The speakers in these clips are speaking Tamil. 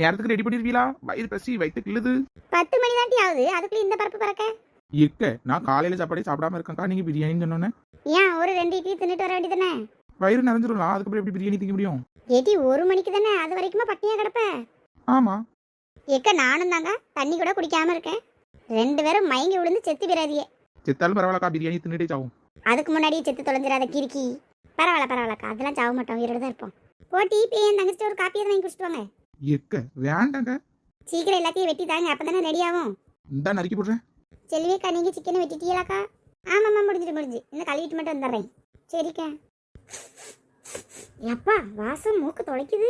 நேரத்துக்கு ரெடி பண்ணிருவீங்களா? வயிறு பசி வயிற்று கிள்ளுது. 10 மணி தாண்டி ஆகுது, அதுக்குள்ள இந்த பருப்பு பறக்க? எக்க நான் காலையில சாப்பாடே சாப்பிடாம இருக்கேன்க்கா. நீங்க பிரியாணின்னு சொன்னோன்னே ஏன் ஒரு 2 இட்லி தின்னுட்டு வர வேண்டியதானே? வயிறு நிறைஞ்சிரும். அதுக்கப்புறம் எப்படி பிரியாணி திங்க முடியும்? ஏடி 1 மணிக்கு தானே, அது வரைக்குமா பட்டினியா கிடப்ப? ஆமா. ஏக்க நானும் தாங்க தண்ணி கூட குடிக்காம இருக்கேன். 2 பேரும் மயங்கி விழுந்து செத்து பிறாதியே. செத்தாலும் பரவாயில்லக்கா, பிரியாணி தின்னுட்டே சாவும். அதுக்கு முன்னாடியே செத்து தொலைஞ்சிடாத கிறுக்கி. பரவாயில்லக்கா, அதெல்லாம் சாவ மாட்டோம், உயிரோட தான் இருப்போம். போட்டி இப்போ என் தங்கச்சிட்டு ஒரு காப்பி வாங்கி குடிச்சிட்டு வாங்க. எக்க வேண்டாங்க. சீக்கிரம் எல்லாத்தையும் வெட்டி தாங்க, அப்பதானே ரெடி ஆகும். இந்த நறுக்கி போடுறேன். செல்வியக்கா நீங்க சிக்கனை வெட்டிட்டீங்களாக்கா? ஆமாம்மா, முடிஞ்சு இந்த கழுவிட்டு மட்டும் வந்துடுறேன். சரிக்கா. எப்பா வாசம் மூக்கு தொலைக்குது.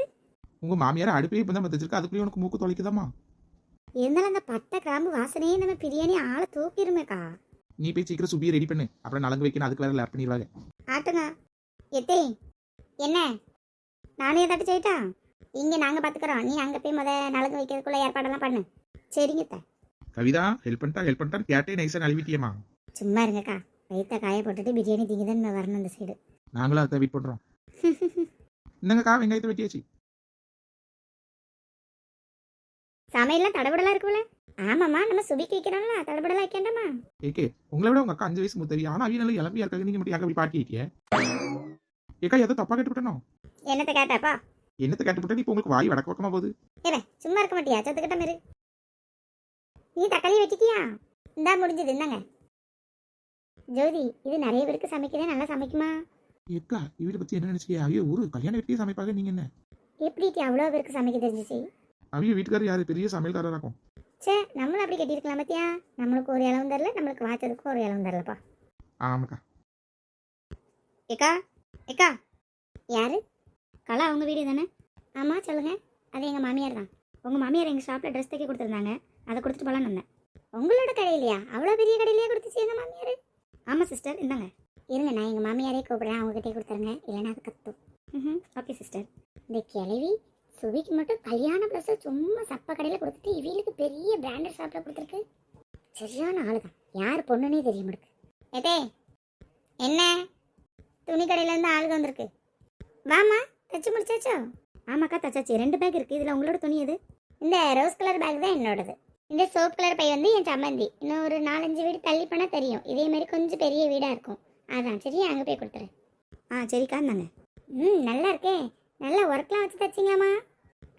உங்க மாமியார் அடுப்பே இப்பதான் வச்சிருக்கா, அதுக்குள்ளே உனக்கு மூக்கு தொலைக்குதாமா? இருந்தாலும் அந்த பட்டை கிராம்பு வாசனையே நம்ம பிரியாணி ஆளை தூக்கிடுமேக்கா. நீ போய் சீக்கிரம் சுபியை ரெடி பண்ணு, அப்புறம் நலங்கு வைக்கணும், அதுக்கு வேற லேப் பண்ணிடுவாங்க. ஆட்டுங்க. எத்தே என்ன நானே ஏதாட்டு செய்யிட்டா? இங்கே நாங்கள் பார்த்துக்குறோம், நீ அங்கே போய் நலங்கு வைக்கிறதுக்குள்ள ஏற்பாடெல்லாம் பண்ணு. சரிங்க. கவிதா ஹெல்ப் பண்ணிட்டா கேட்டே நைஸா நழுவிட்டியம்மா. சும்மா இருங்கக்கா, வயிற்ற காய போட்டுட்டு பிரியாணி திங்குதுன்னு வரணும் அந்த சைடு. நாங்களும் அதை வெயிட் பண்றோம். இந்தங்கக்கா வெங்காயத்தை வெட்டியாச்சு. சமையல்லாம் தடபடலாம் இருக்குல்ல? ஆமாம்மா, நம்ம சுபிக்கு வைக்கிறோம்ல, தடபடலாம் வைக்கண்டாமா? ஏகே உங்களை விட உங்க அக்கா 5 வயசு மூத்தவி, ஆனா அவிய நல்லா இளம்பியா இருக்காங்க. நீங்க மட்டும் யாக்க அப்படி பாட்டி ஆயிட்டிய? ஏக்கா ஏதோ தப்பா கேட்டுவிட்டனோ? என்னத்தை கேட்டாப்பா? என்னத்தை கேட்டுவிட்டா? இப்போ உங்களுக்கு வாய் வடக்கு பக்கமா போகுது. ஏவே சும்மா இருக்க மாட்டியா? சத்துக்கிட்ட மாரு. நீ தக்காளி வெட்டிட்டியா? இந்தா முடிஞ்சது, இந்தாங்க. ஜோதி, இது நிறைய பேருக்கு சமைக்கிறதே நல்லா சமைக்குமா? ஏக்கா இவரை பத்தி என்ன நினைச்சியா? அவிய ஒரு கல்யாண வீட்லயே சமைப்பாங்க, நீங்க என்ன? எப்படி அவ்வளோ பேருக்கு சமைக்க தெரிஞ்சிச்சு? அவிய வீட்டுக்காரர் யாரு? பெரிய சமையல்காரா இருக்கும். சே, நம்மளும் அப்படி கட்டியிருக்கலாம் பத்தியா? நம்மளுக்கு ஒரு இளவும் தரல, நம்மளுக்கு வாச்சதுக்கு ஒரு இளவும் தரலப்பா. ஆமாக்கா. ஏக்கா யாரு? கலா அவங்க வீடு தானே? ஆமாம் சொல்லுங்க. அது எங்கள் மாமியார் தான். உங்கள் மாமியார் எங்கள் ஷாப்பில் ட்ரெஸ் தைக்க கொடுத்துருந்தாங்க, அதை கொடுத்துட்டு போகலான்னு வந்தேன். உங்களோட கடையிலையா? அவ்வளோ பெரிய கடையிலையே கொடுத்துச்சு எங்கள் மாமியார்? ஆமாம் சிஸ்டர், இந்தாங்க. இருங்க, நான் எங்கள் மாமியாரே கூப்பிட்றேன், அவங்ககிட்டே கொடுத்துருங்க, இல்லைன்னா அது கத்தும். Okay sister. இந்த கிளவி சுவிக்கு மட்டும் கல்யாண ப்ளஸ் சும்மா சப்ப கடையில் கொடுத்துட்டு இவளுக்கு பெரிய பிராண்டட் ஷாப்பில் கொடுத்துருக்கு. சரியான ஆளு தான், யார் பொண்ணுன்னே தெரிய மாட்டுக்கு. ஏதே என்ன துணி கடையிலேருந்து ஆளுங்க வந்திருக்கு. வாமா, தச்சு முடிச்சாச்சோ? ஆமாக்கா தச்சாச்சு. 2 பேக் இருக்குது. இதில் உங்களோட துணி எது? இந்த ரோஸ் கலர் பேக் தான் என்னோடது. இந்த சோப் கலர் பை வந்து என் சம்மந்தி. இன்னும் ஒரு 4-5 வீடு தள்ளி பண்ணால் தெரியும், இதே மாதிரி கொஞ்சம் பெரிய வீடாக இருக்கும். அதான் சரி, அங்கே போய் கொடுத்துரு. சரிக்கா தாங்க. நல்லா இருக்கே. நல்லா ஒர்க்லாம் வச்சு தச்சிங்களாம்மா?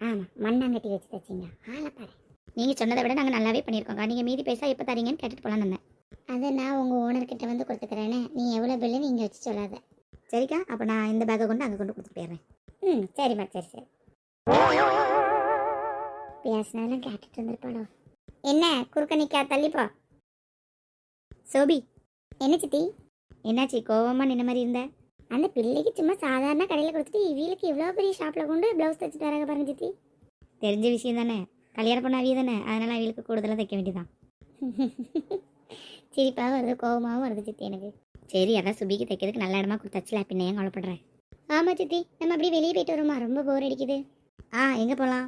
ஆமாம், மண்ணாங்கட்டி வச்சு தச்சிங்க. ஆளை பாரு. நீங்கள் சொன்னதை விட நாங்கள் நல்லாவே பண்ணியிருக்கோங்க. நீங்கள் மீதி பைசா எப்போ தரீங்கன்னு கேட்டுட்டு போகலான்னு வந்தேன். அதை நான் உங்கள் ஓனர்கிட்ட வந்து கொடுத்துக்கிறேன்னு, நீ எவ்வளோ பில்லு நீங்கள் வச்சு சொல்லாத. சரிக்கா, அப்போ நான் இந்த பேக்கை கொண்டு அங்கே கொண்டு கொடுத்துட்டு போயிடுறேன். சரிம்மா, சரி. பேசினாலும் கேட்டுட்டு இருந்திருப்பாடோ. என்ன குறுக்க நிற்கா, தள்ளிப்போ. சோபி. என்ன சித்தி? என்னாச்சு கோவமாக நின்ன மாதிரி இருந்த? அந்த பிள்ளைக்கு சும்மா சாதாரண கடையில் கொடுத்துட்டு இவளுக்கு இவ்வளோ பெரிய ஷாப்பில் கொண்டு ப்ளவுஸ் தைச்சிட்டு வராங்க பாருங்க சித்தி. தெரிஞ்ச விஷயம் தானே, கல்யாணம் பண்ண அவிய தானே, அதனால் அவளுக்கு கூடுதலாக தைக்க வேண்டியதான். சிரிப்பாகவும் வருது, கோவமாகவும் வருது சித்தி எனக்கு. சரி, அதான் சுபிக்கு தைக்கிறதுக்கு நல்ல இடமா கொடுத்தாச்சுல, பின்ன ஏன் கவலைப்படுறேன்? ஆமாம் சித்தி, நம்ம அப்படியே வெளியே போயிட்டு வரோமா, ரொம்ப போர் அடிக்குது. எங்கே போகலாம்?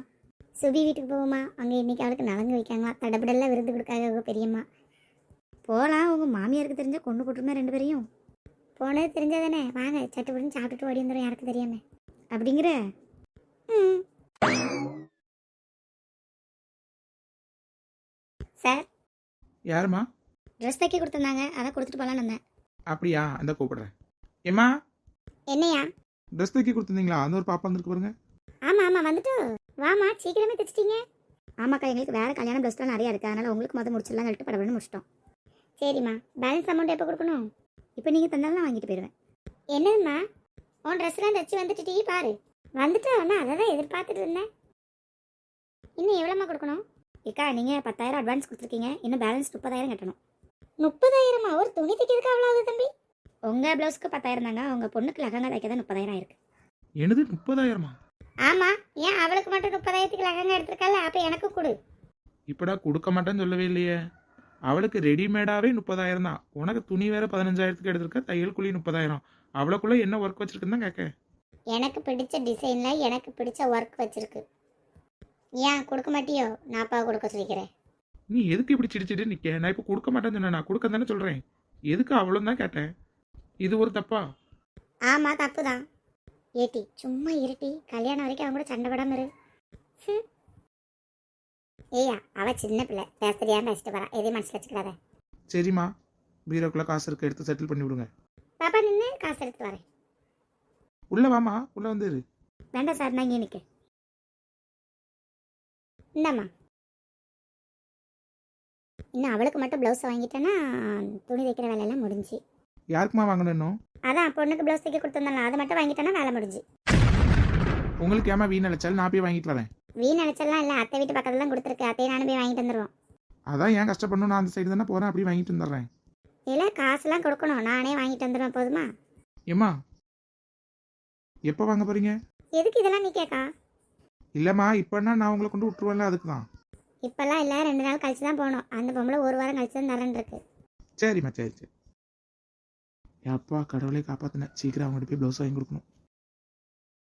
சுபி வீட்டுக்கு போவோமா? அங்கே இன்னைக்கு அவளுக்கு நலங்கு வைக்காங்களா, தடப்படெல்லாம் விருந்து கொடுக்காங்க பெரியம்மா. போகலாம், உங்கள் மாமியாருக்கு தெரிஞ்சால் கொண்டு போட்டுருமே 2 பேரையும். போனது தெரிஞ்சாதானே, வாங்க சட்டுப்பட்டு சாப்பிட்டுட்டு ஓடி வந்துடும், யாருக்கு தெரியாம. அப்படிங்கிற? சார். யாருமா? ட்ரெஸ் தைக்க கொடுத்துருந்தாங்க, அதான் கொடுத்துட்டு போகலான்னு வந்தேன். அப்படியா? அந்த கூப்பிடுறேன். ஏம்மா என்னையா? ட்ரெஸ் தைக்க கொடுத்துருந்தீங்களா? அந்த ஒரு பாப்பா வந்துருக்கு பாருங்க. ஆமாம் வந்துட்டு வாமா, சீக்கிரமே தைச்சிட்டிங்க. ஆமாக்கா, எங்களுக்கு வேறு கல்யாண ப்ளஸ்லாம் நிறையா இருக்குது, அதனால் உங்களுக்கு மொதல் முடிச்சிடலாம் சொல்லிட்டு படப்படன்னு முடிச்சிட்டோம். சரிம்மா, பேலன்ஸ் அமௌண்ட் எப்போ கொடுக்கணும்? இப்போ நீங்கள் தந்தாலும் நான் வாங்கிட்டு போயிடுவேன். என்னதும்மா, உன் ட்ரெஸ்லாம் தைச்சி வந்துட்டு டீ பாரு. வந்துட்டு நான் அதை தான் எதிர்பார்த்துட்டு இருந்தேன். இன்னும் எவ்வளோம்மா கொடுக்கணும்? ஏக்கா நீங்கள் 10,000 அட்வான்ஸ் கொடுத்துருக்கீங்க, இன்னும் பேலன்ஸ் 30,000 கட்டணும். 30,000மா? ஒரு துணி தைக்கிறதுக்கு அவ்வளோ ஆகுது தம்பி? உங்கள் ப்ளவுஸ்க்கு 10,000 தாங்க, உங்கள் பொண்ணுக்கு லகங்கா தைக்க தான் 30,000 இருக்குது. என்னது 30,000மா? ஆமாம், ஏன் அவளுக்கு மட்டும் 30,000க்கு லகங்கா எடுத்துருக்கால, அப்போ எனக்கு கொடு. இப்படா கொடுக்க மாட்டேன்னு சொல்லவே இல்லையே. அவளுக்கு ரெடிமேடாவே 30,000 தான். உனக்கு துணி வேற 15,000க்கு எடுத்திருக்க, தையல் கூலி 30,000. அவளுக்குள்ள என்ன ஒர்க் வச்சிருக்குன்னு தான் கேட்க. எனக்கு பிடிச்ச டிசைன்ல எனக்கு பிடிச்ச ஒர்க் வச்சிருக்கு. ஏன் கொடுக்க மாட்டியோ? நான் அப்பா கொடுக்க சொல்லிக்கிறேன். நீ எதுக்கு இப்படி சிடிச்சிட்டு நிக்க? நான் இப்போ கொடுக்க மாட்டேன்னு சொன்னேன், நான் கொடுக்க தானே சொல்றேன். எதுக்கு அவ்வளோ தான் கேட்டேன். இது ஒரு தப்பா? ஆமா, தப்பு தான். ஏட்டி சும்மா இருட்டி, கல்யாணம் வரைக்கும் அவங்க கூட சண்டை படாம இரு. ஏய்யா அவ சின்ன பிள்ளை பேச தெரியாம பேசிட்டு வரா, எதையும் மனசில் வச்சுக்கிறாத. சரிம்மா, பீரோக்குள்ளே காசு இருக்க எடுத்து செட்டில் பண்ணி விடுங்க. பாப்பா நின்று காசு எடுத்து வரேன். உள்ளே வாமா, உள்ளே வந்து இரு. வேண்டாம் சார், நான் இங்கே நிற்க. இந்தாம்மா. இன்னும் அவளுக்கு மட்டும் ப்ளவுஸ் வாங்கிட்டேன்னா துணி தைக்கிற வேலையெல்லாம் முடிஞ்சு. யாருக்குமா வாங்கணும் இன்னும்? அதான் பொண்ணுக்கு ப்ளவுஸ் தைக்க கொடுத்துருந்தாலும் அதை மட்டும் வாங்கிட்டேன்னா வேலை முடிஞ்சு. உங்களுக்கு ஏமா வீண் அழைச்சாலும் நான் போய் வாங்கிட்டு வரேன். வீண் நினச்சலாம் இல்லை, அத்தை வீட்டு பக்கத்துல தான் கொடுத்துருக்கு, அத்தையும் நானும் போய் வாங்கிட்டு வந்துடுவோம். அதான் ஏன் கஷ்டப்படணும், நான் அந்த சைடு தானே போகிறேன், அப்படியே வாங்கிட்டு வந்துடுறேன். இல்லை காசுலாம் கொடுக்கணும், நானே வாங்கிட்டு வந்துடுவேன் போதுமா? ஏம்மா எப்போ வாங்க போகிறீங்க? எதுக்கு இதெல்லாம் நீ கேட்கா? இல்லைம்மா, இப்போன்னா நான் உங்களை கொண்டு விட்டுருவேன்ல, அதுக்கு தான். இப்போல்லாம் இல்லை, 2 நாள் கழிச்சு தான் போகணும். அந்த பொம்பளை 1 வாரம் கழிச்சு தான் தரேன் இருக்கு. சரிம்மா, சரி சரி. அப்பா கடவுளே காப்பாற்றினேன். சீக்கிரம் அவங்ககிட்ட போய் ப்ளவுஸ் வாங்கி கொடுக்கணும்.